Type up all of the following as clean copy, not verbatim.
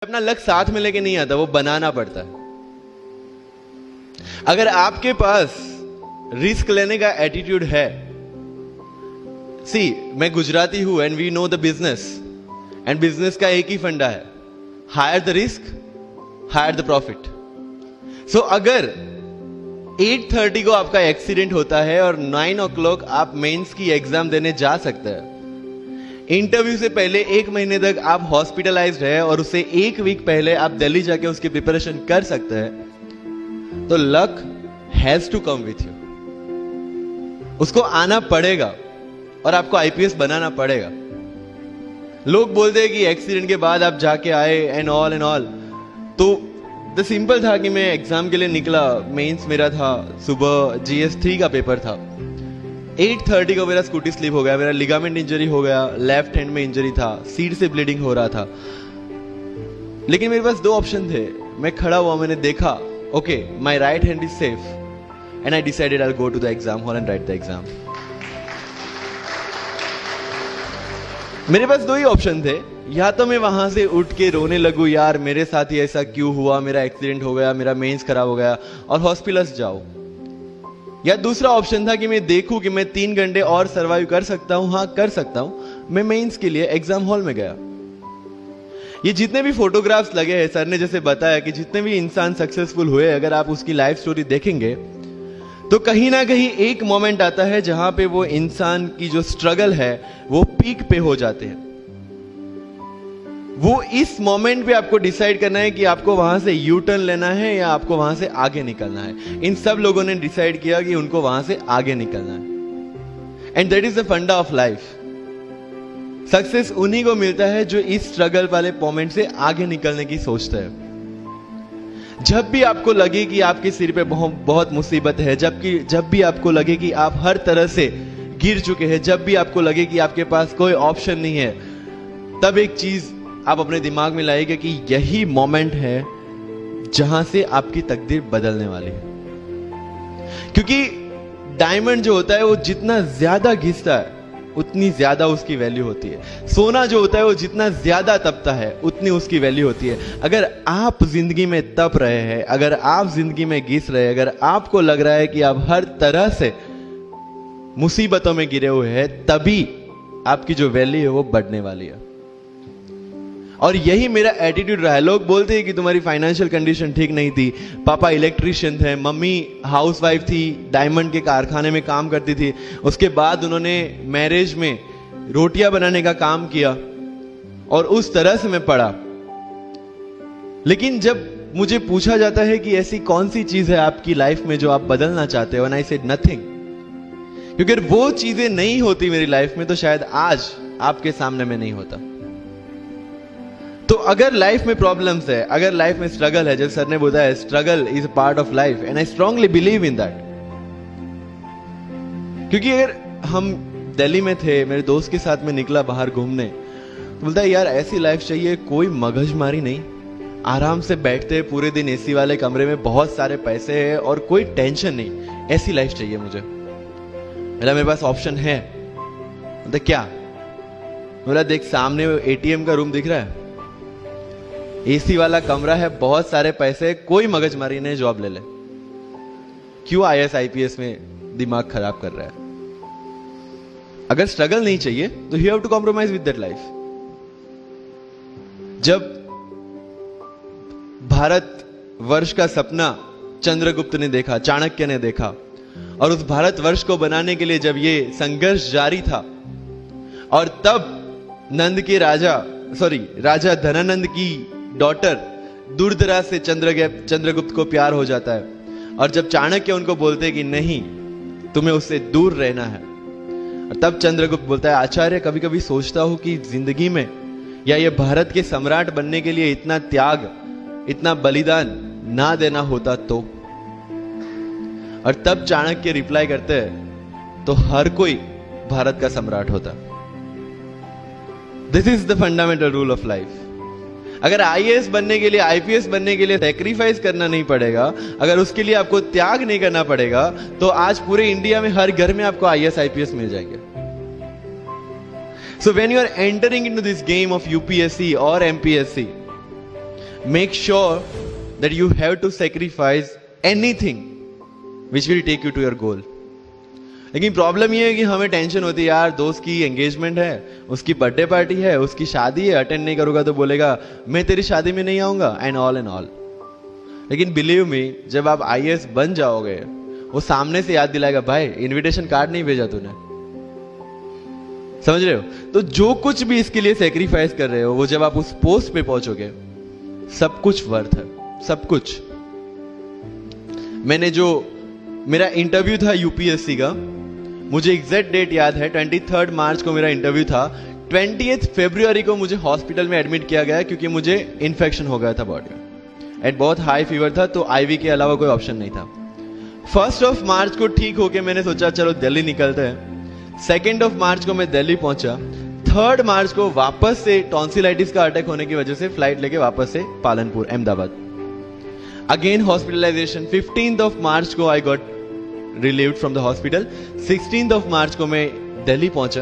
अपना लक साथ में लेके नहीं आता, वो बनाना पड़ता है। अगर आपके पास रिस्क लेने का एटीट्यूड है, मैं गुजराती हूं and we know the business, and business का एक ही फंडा है, higher the risk higher the profit. So अगर 8:30 को आपका एक्सीडेंट होता है और 9 o'clock आप मेंस की एग्जाम देने जा सकते हैं, इंटरव्यू से पहले 1 महीने तक आप हॉस्पिटलाइज्ड है और उससे 1 वीक पहले आप दिल्ली जाके उसकी प्रिपरेशन कर सकते हैं, तो luck has to come with you. उसको आना पड़ेगा और आपको आईपीएस बनाना पड़ेगा। लोग बोलते हैं कि एक्सीडेंट के बाद आप जाके आए एंड ऑल, तो द सिंपल था कि मैं एग्जाम के लिए निकला, मेंस मेरा था, सुबह GS3 का पेपर था। 8:30 को मेरा स्कूटी स्लिप हो गया, मेरा लिगामेंट इंजरी हो गया, लेफ्ट हैंड में इंजरी था, सीट से ब्लीडिंग हो रहा था। लेकिन मेरे पास 2 ऑप्शन थे। मैं खड़ा हुआ, मैंने देखा, okay my right hand is safe and I decided I will go to the exam hall and write the exam. मेरे पास 2 ही ऑप्शन थे, या तो मैं वहां से उठ के रोने लगूं, यार मेरे साथ ही ऐसा क्यों हुआ, मेरा एक्सीडेंट हो गया, मेरा मेंस खराब हो गया, और हॉस्पिटल जाओ, या दूसरा ऑप्शन था कि मैं देखूं कि मैं 3 घंटे और सरवाइव कर सकता हूं। हाँ कर सकता हूं। मैं मेंस के लिए एग्जाम हॉल में गया। ये जितने भी फोटोग्राफ्स लगे हैं, सर ने जैसे बताया कि जितने भी इंसान सक्सेसफुल हुए, अगर आप उसकी लाइफ स्टोरी देखेंगे तो कहीं ना कहीं एक मोमेंट आता है जहां पे वो इंसान की जो स्ट्रगल है वो पीक पे हो जाते हैं। वो इस मोमेंट पे आपको डिसाइड करना है कि आपको वहां से यू टर्न लेना है या आपको वहां से आगे निकलना है। इन सब लोगों ने डिसाइड किया कि उनको वहां से आगे निकलना है, एंड दैट इज द फंडा ऑफ लाइफ। सक्सेस उन्हीं को मिलता है जो इस स्ट्रगल वाले मोमेंट से आगे निकलने की सोचता है। जब भी आपको लगे कि आपके सिर पे बहुत मुसीबत है, जब भी आपको लगे कि आप हर तरह से गिर चुके हैं, जब भी आपको लगे कि आपके पास कोई ऑप्शन नहीं है, तब एक चीज आप अपने दिमाग में लाइएगा कि यही मोमेंट है जहां से आपकी तकदीर बदलने वाली है। क्योंकि डायमंड जो होता है वो जितना ज्यादा घिसता है उतनी ज्यादा उसकी वैल्यू होती है। सोना जो होता है वो जितना ज्यादा तपता है उतनी उसकी वैल्यू होती है। अगर आप जिंदगी में तप रहे हैं, अगर आप जिंदगी में घिस रहे हैं, अगर आपको लग रहा है कि आप हर तरह से मुसीबतों में गिरे हुए हैं, तभी आपकी जो वैल्यू है वो बढ़ने वाली है। और यही मेरा एटीट्यूड रहा है। लोग बोलते हैं कि तुम्हारी फाइनेंशियल कंडीशन ठीक नहीं थी, पापा इलेक्ट्रिशियन थे, मम्मी हाउसवाइफ थी, डायमंड के कारखाने में काम करती थी, उसके बाद उन्होंने मैरिज में रोटियां बनाने का काम किया और उस तरह से मैं पढ़ा। लेकिन जब मुझे पूछा जाता है कि ऐसी कौन सी चीज है आपकी लाइफ में जो आप बदलना चाहते हो, एंड आई सेड नथिंग, क्योंकि अगर वो चीजें नहीं होती मेरी लाइफ में तो शायद आज आपके सामने में नहीं होता। तो अगर लाइफ में प्रॉब्लम्स है, अगर लाइफ में स्ट्रगल है, जैसे सर ने बताया struggle is a part of life, and I strongly believe in that. क्योंकि अगर हम दिल्ली में थे, मेरे दोस्त के साथ में निकला बाहर घूमने, तो बोलता है यार ऐसी लाइफ चाहिए, कोई मगजमारी नहीं, आराम से बैठते पूरे दिन एसी वाले कमरे में, बहुत सारे पैसे है और कोई टेंशन नहीं, ऐसी लाइफ चाहिए मुझे। मेरे पास ऑप्शन है। बोलता क्या? बोला देख सामने एटीएम का रूम दिख रहा है, एसी वाला कमरा है, बहुत सारे पैसे, कोई मगजमारी नहीं, जॉब ले ले। क्यों IAS IPS में दिमाग खराब कर रहा है? अगर स्ट्रगल नहीं चाहिए तो you have to compromise with that life. जब भारत वर्ष का सपना चंद्रगुप्त ने देखा, चाणक्य ने देखा, और उस भारत वर्ष को बनाने के लिए जब ये संघर्ष जारी था, और तब राजा धनानंद की डॉटर दुर्धरा से चंद्रगुप्त को प्यार हो जाता है, और जब चाणक्य उनको बोलते कि नहीं तुम्हें उससे दूर रहना है, और तब चंद्रगुप्त बोलता है आचार्य कभी कभी सोचता हूं कि जिंदगी में या ये भारत के सम्राट बनने के लिए इतना त्याग, इतना बलिदान ना देना होता तो। और तब चाणक्य रिप्लाई करते हैं तो हर कोई भारत का सम्राट होता। This is the fundamental rule of life. अगर IAS बनने के लिए, IPS बनने के लिए सैक्रिफाइस करना नहीं पड़ेगा, अगर उसके लिए आपको त्याग नहीं करना पड़ेगा, तो आज पूरे इंडिया में हर घर में आपको IAS IPS मिल जाएंगे। So when you are entering into this game of UPSC or MPSC, make sure that you have to sacrifice anything which will take you to your goal. लेकिन प्रॉब्लम ये है कि हमें टेंशन होती है, यार दोस्त की एंगेजमेंट है, उसकी बर्थडे पार्टी है, उसकी शादी है, अटेंड नहीं करूंगा तो बोलेगा मैं तेरी शादी में नहीं आऊंगा, एंड ऑल. लेकिन बिलीव मी, जब आप आईएएस बन जाओगे, वो सामने से याद दिलाएगा, भाई इनविटेशन कार्ड नहीं भेजा तूने. समझ रहे हो? तो जो कुछ भी इसके लिए सेक्रीफाइस कर रहे हो, वो जब आप उस पोस्ट पे पहुंचोगे, सब कुछ वर्थ है, सब कुछ. मैंने जो मेरा इंटरव्यू था यूपीएससी का, मुझे एग्जैक्ट डेट याद है, 23 मार्च को मेरा इंटरव्यू था. 28 फरवरी को मुझे हॉस्पिटल में एडमिट किया गया क्योंकि मुझे इन्फेक्शन हो गया था बॉडी में, एंड बहुत हाई फीवर था, तो आईवी के अलावा कोई ऑप्शन नहीं था. 1 मार्च को ठीक होके मैंने सोचा चलो दिल्ली निकलते हैं. 2 मार्च को मैं दिल्ली पहुंचा. 3 मार्च को वापस से टॉन्सिलाइटिस का अटैक होने की वजह से फ्लाइट लेके वापस से पालनपुर, अहमदाबाद. Again hospitalisation. 15 मार्च को I got relieved from the hospital. 16 मार्च को मैं दिल्ली पहुंचा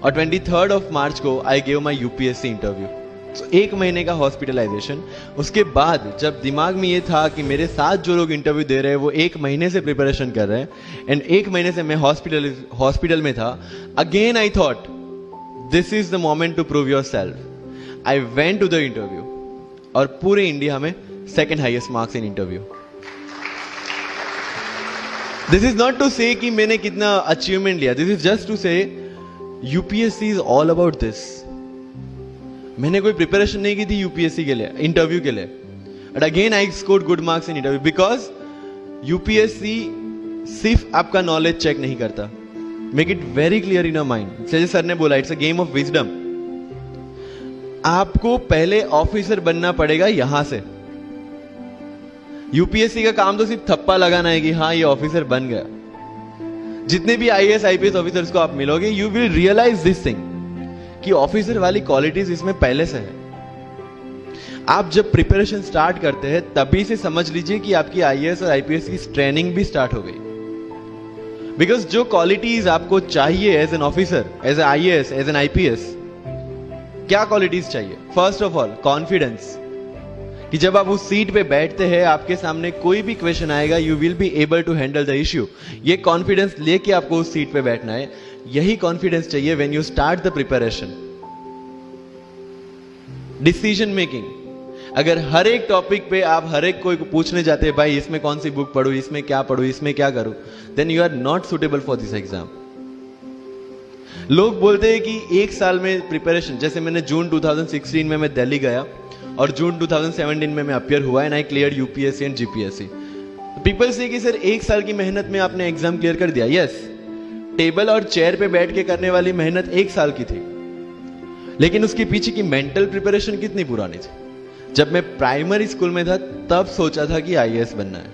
और 23 मार्च को I gave my UPSC interview. So, 1 महीने का हॉस्पिटलाइजेशन. उसके बाद जब दिमाग में ये था कि मेरे साथ जो लोग इंटरव्यू दे रहे हैं वो 1 महीने से प्रिपरेशन कर रहे हैं, एंड 1 महीने से मैं हॉस्पिटल में था. Again I thought this is the moment to prove yourself. I went to the interview और पूरे इंडिया में 2nd highest marks in interview. This is not to say कि मैंने कितना अचीवमेंट लिया, this is just to say UPSC is all about this. मैंने कोई preparation नहीं की थी यूपीएससी के लिए, इंटरव्यू के लिए, but again I scored good marks in interview because UPSC सिर्फ आपका नॉलेज चेक नहीं करता. Make it very clear in your mind. जैसे सर ने बोला, it's a game of wisdom. आपको पहले ऑफिसर बनना पड़ेगा यहां से. यूपीएससी का काम तो सिर्फ थप्पा लगाना है कि हाँ ये ऑफिसर बन गया. जितने भी आईएएस आईपीएस ऑफिसर्स को आप मिलोगे, you will realise this thing कि ऑफिसर वाली क्वालिटीज इसमें पहले से है. आप जब प्रिपरेशन स्टार्ट करते हैं तभी से समझ लीजिए कि आपकी आईएएस और आईपीएस की ट्रेनिंग भी स्टार्ट हो गई. बिकॉज जो क्वालिटीज आपको चाहिए as an officer, as an IAS, as an IPS, क्या क्वालिटीज चाहिए? फर्स्ट ऑफ ऑल कॉन्फिडेंस, कि जब आप उस सीट पे बैठते हैं, आपके सामने कोई भी क्वेश्चन आएगा, you will be able to handle the issue. ये कॉन्फिडेंस लेके आपको उस सीट पे बैठना है. यही कॉन्फिडेंस चाहिए when you start the preparation. Decision making, अगर हर एक टॉपिक पे आप हर एक कोई पूछने जाते हैं, भाई इसमें कौन सी बुक पढ़ूं, इसमें क्या पढ़ूं, इसमें क्या करूं, then you are not suitable for this exam. लोग बोलते हैं कि 1 साल में प्रिपरेशन, जैसे मैंने जून 2016 में मैं दिल्ली गया और जून 2017 में मैं अपियर हुआ and I clear UPSC and GPSC. People से कि सर 1 साल की मेहनत में आपने एग्जाम क्लियर कर दिया. यस, टेबल और चेयर पे बैठ के करने वाली मेहनत 1 साल की थी, लेकिन उसके पीछे की मेंटल प्रिपरेशन कितनी पुरानी थी. जब मैं प्राइमरी स्कूल में था तब सोचा था कि आईएएस बनना है,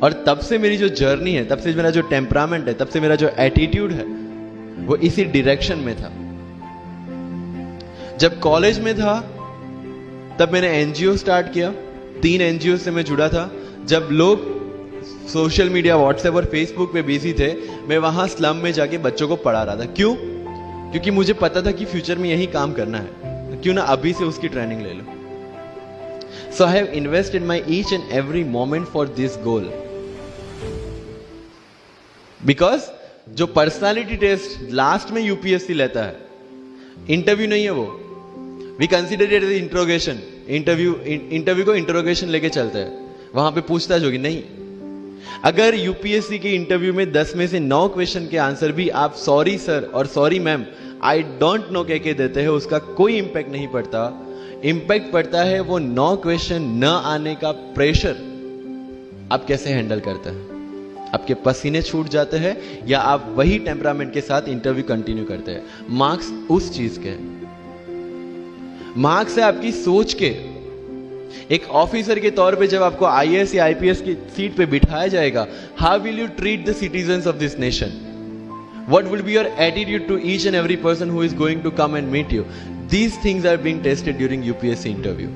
और तब से मेरी जो जर्नी है, तब से मेरा जो टेम्परामेंट है, तब से मेरा जो एटीट्यूड है, वो इसी डायरेक्शन में था. जब कॉलेज में था तब मैंने एनजीओ स्टार्ट किया. 3 एनजीओ से मैं जुड़ा था. जब लोग सोशल मीडिया, व्हाट्सएप और फेसबुक पे बिजी थे, मैं वहां स्लम में जाके बच्चों को पढ़ा रहा था. क्यों? क्योंकि मुझे पता था कि फ्यूचर में यही काम करना है, क्यों ना अभी से उसकी ट्रेनिंग ले लो. So I have invested my each and every moment for this goal. Because जो पर्सनालिटी टेस्ट लास्ट में यूपीएससी लेता है, इंटरव्यू नहीं है वो. We consider it as interrogation. Interview को इंट्रोगेशन लेके चलते हैं, वहां पे पूछताछ होगी. नहीं, अगर यूपीएससी के इंटरव्यू में 10 में से 9 क्वेश्चन के आंसर भी आप सॉरी सर और sorry ma'am, I don't know कह के देते हैं, उसका कोई इंपैक्ट नहीं पड़ता. इंपैक्ट पड़ता है वो 9 क्वेश्चन न आने का प्रेशर आप कैसे हैंडल करते हैं. आपके पसीने छूट जाते हैं या आप वही टेम्परामेंट के साथ इंटरव्यू कंटिन्यू करते हैं. मार्क्स उस चीज के, मार्क्स है आपकी सोच के. एक ऑफिसर के तौर पे जब आपको आईएएस या आईपीएस की सीट पे बिठाया जाएगा, how will you treat the citizens of this nation? What will be your attitude to each and every person who is going to come and meet you? These things are being tested during UPSC interview.